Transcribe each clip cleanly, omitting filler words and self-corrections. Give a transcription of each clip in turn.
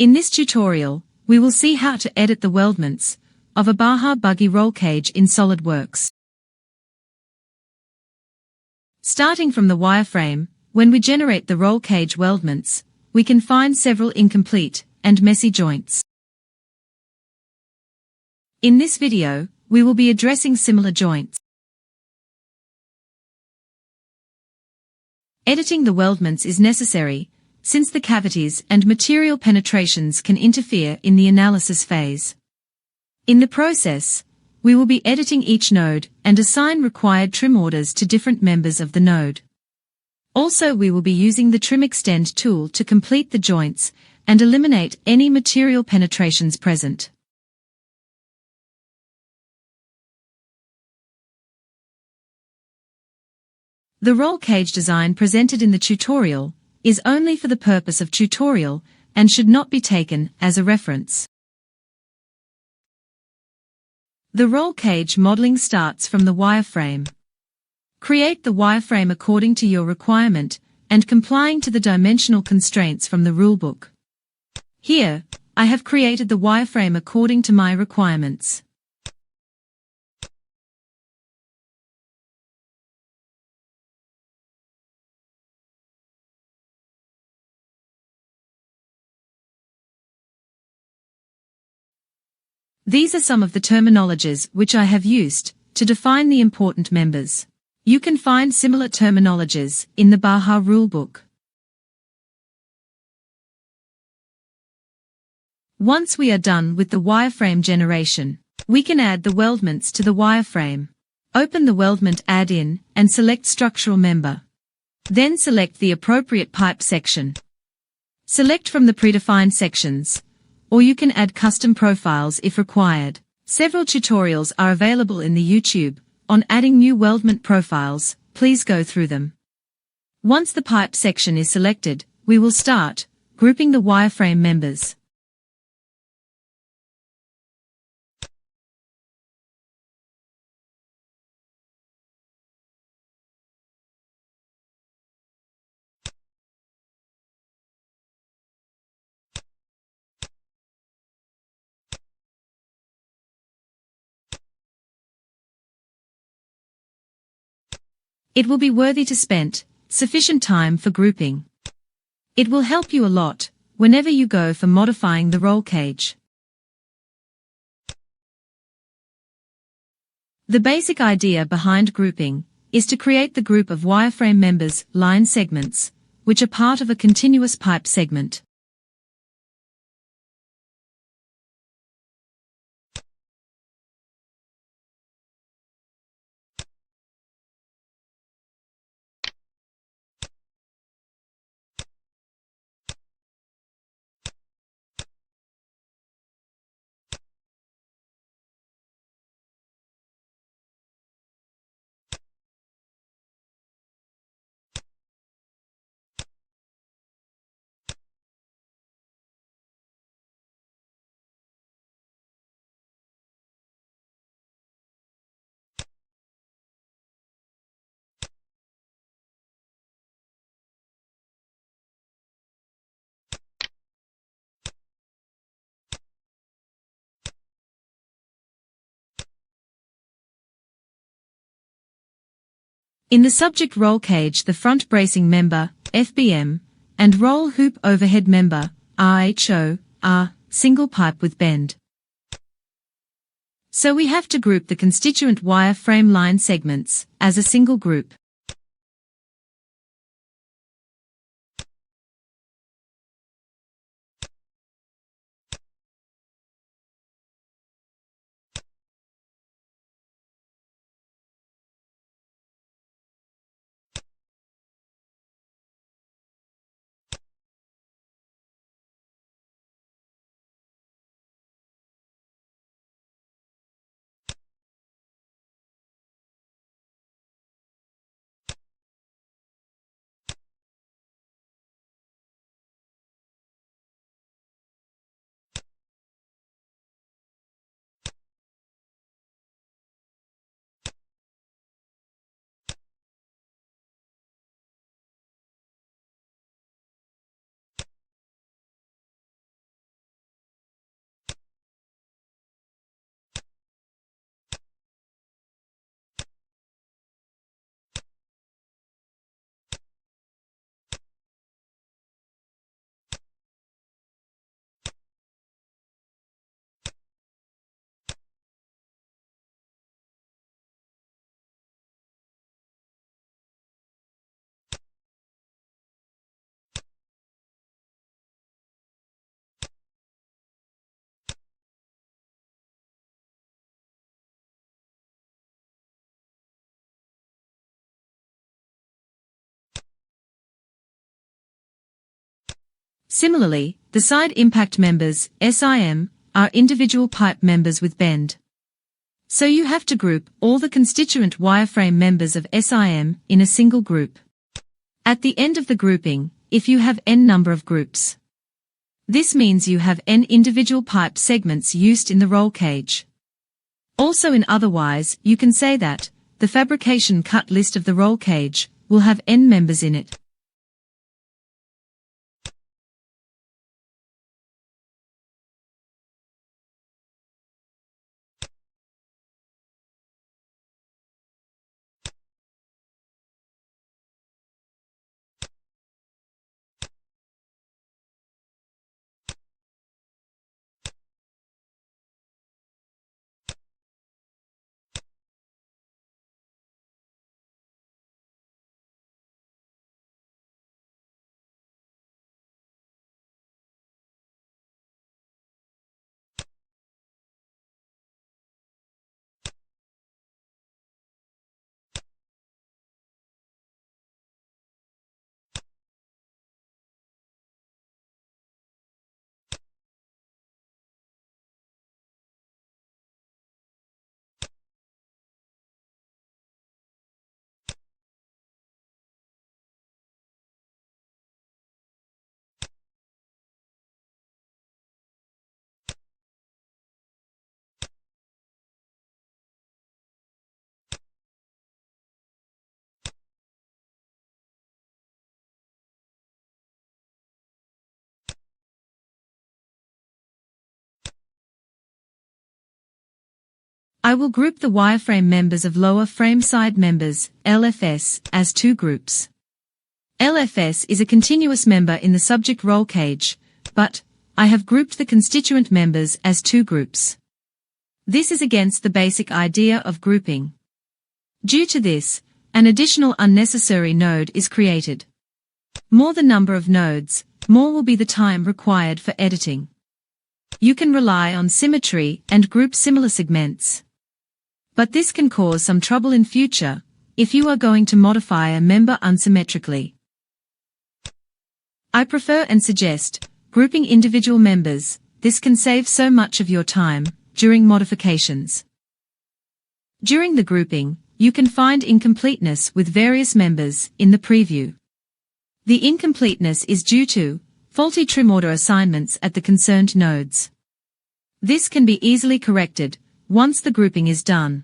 In this tutorial, we will see how to edit the weldments of a BAJA buggy roll cage in SOLIDWORKS. Starting from the wireframe, when we generate the roll cage weldments, we can find several incomplete and messy joints. In this video, we will be addressing similar joints. Editing the weldments is necessary, since the cavities and material penetrations can interfere in the analysis phase. In the process, we will be editing each node and assign required trim orders to different members of the node. Also, we will be using the Trim Extend tool to complete the joints and eliminate any material penetrations present. The roll cage design presented in the tutorial is only for the purpose of tutorial and should not be taken as a reference. The roll cage modeling starts from the wireframe. Create the wireframe according to your requirement and complying to the dimensional constraints from the rulebook. Here, I have created the wireframe according to my requirements. These are some of the terminologies which I have used to define the important members. You can find similar terminologies in the BAJA rulebook. Once we are done with the wireframe generation, we can add the weldments to the wireframe. Open the weldment add-in and select structural member. Then select the appropriate pipe section. Select from the predefined sections, or you can add custom profiles if required. Several tutorials are available in the YouTube on adding new weldment profiles. Please go through them. Once the pipe section is selected, we will start grouping the wireframe members. It will be worthy to spend sufficient time for grouping. It will help you a lot whenever you go for modifying the roll cage. The basic idea behind grouping is to create the group of wireframe members, line segments, which are part of a continuous pipe segment. In the subject roll cage, the front bracing member, FBM, and roll hoop overhead member, RHO, are single pipe with bend. So we have to group the constituent wireframe line segments as a single group. Similarly, the side impact members, SIM, are individual pipe members with bend. So you have to group all the constituent wireframe members of SIM in a single group. At the end of the grouping, if you have n number of groups, this means you have n individual pipe segments used in the roll cage. Also in otherwise, you can say that the fabrication cut list of the roll cage will have n members in it. I will group the wireframe members of lower frame side members, LFS, as two groups. LFS is a continuous member in the subject roll cage, but I have grouped the constituent members as two groups. This is against the basic idea of grouping. Due to this, an additional unnecessary node is created. More the number of nodes, more will be the time required for editing. You can rely on symmetry and group similar segments. But this can cause some trouble in future, if you are going to modify a member unsymmetrically. I prefer and suggest grouping individual members. This can save so much of your time during modifications. During the grouping, you can find incompleteness with various members in the preview. The incompleteness is due to faulty trim order assignments at the concerned nodes. This can be easily corrected once the grouping is done.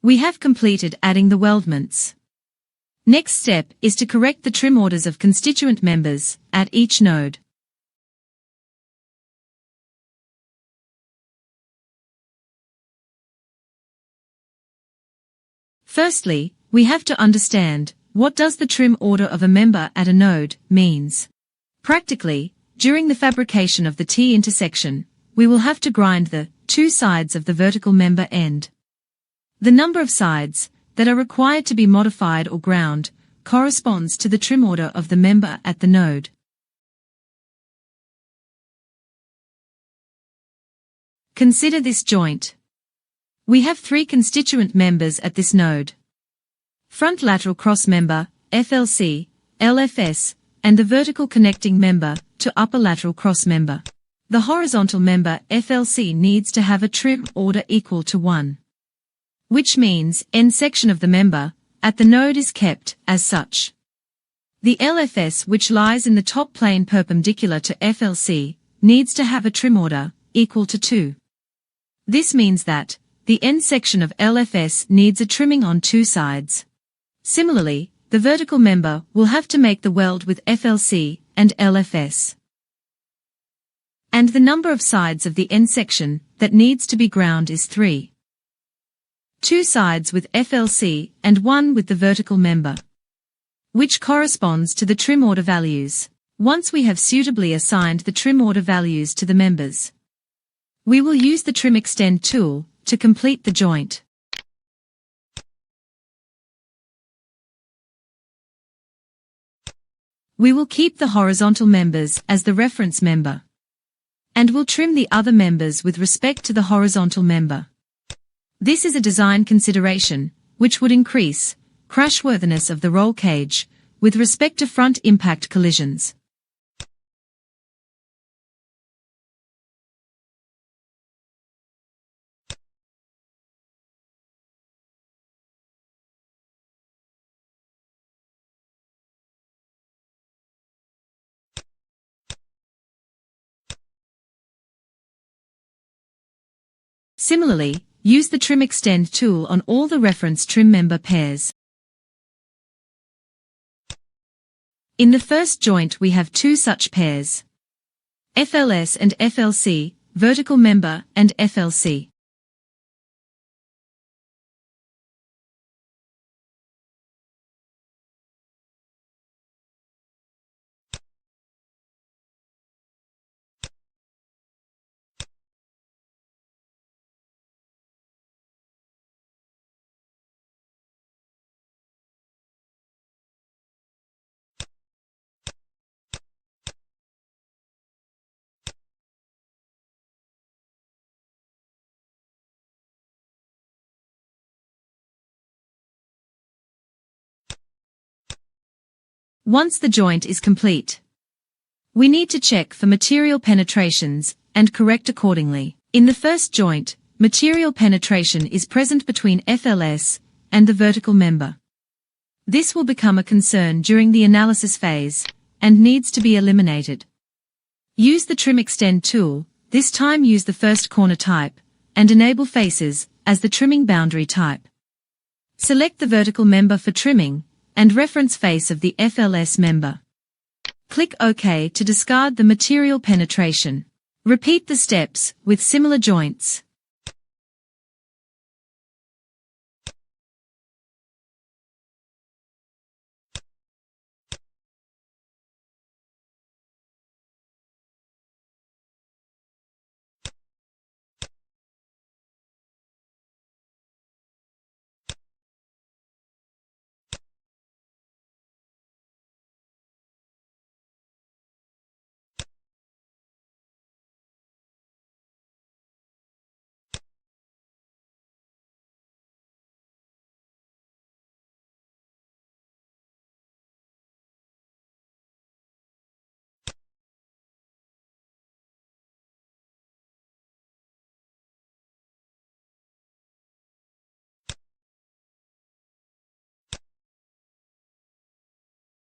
We have completed adding the weldments. Next step is to correct the trim orders of constituent members at each node. Firstly, we have to understand what does the trim order of a member at a node means. Practically, during the fabrication of the T-intersection, we will have to grind the two sides of the vertical member end. The number of sides that are required to be modified or ground corresponds to the trim order of the member at the node. Consider this joint. We have three constituent members at this node. Front lateral cross member, FLC, LFS, and the vertical connecting member to upper lateral cross member. The horizontal member, FLC, needs to have a trim order equal to 1. Which means end section of the member at the node is kept as such. The LFS, which lies in the top plane perpendicular to FLC, needs to have a trim order equal to 2. This means that the end section of LFS needs a trimming on two sides. Similarly, the vertical member will have to make the weld with FLC and LFS. And the number of sides of the end section that needs to be ground is 3. 2 sides with FLC and 1 with the vertical member, which corresponds to the trim order values. Once we have suitably assigned the trim order values to the members, we will use the Trim Extend tool to complete the joint. We will keep the horizontal members as the reference member, and will trim the other members with respect to the horizontal member. This is a design consideration, which would increase crashworthiness of the roll cage with respect to front impact collisions. Similarly, use the Trim Extend tool on all the reference trim member pairs. In the first joint we have 2 such pairs. FLS and FLC, vertical member and FLC. Once the joint is complete, we need to check for material penetrations and correct accordingly. In the first joint, material penetration is present between FLS and the vertical member. This will become a concern during the analysis phase and needs to be eliminated. Use the Trim Extend tool, this time use the first corner type, and enable faces as the trimming boundary type. Select the vertical member for trimming and reference face of the FLS member. Click OK to discard the material penetration. Repeat the steps with similar joints.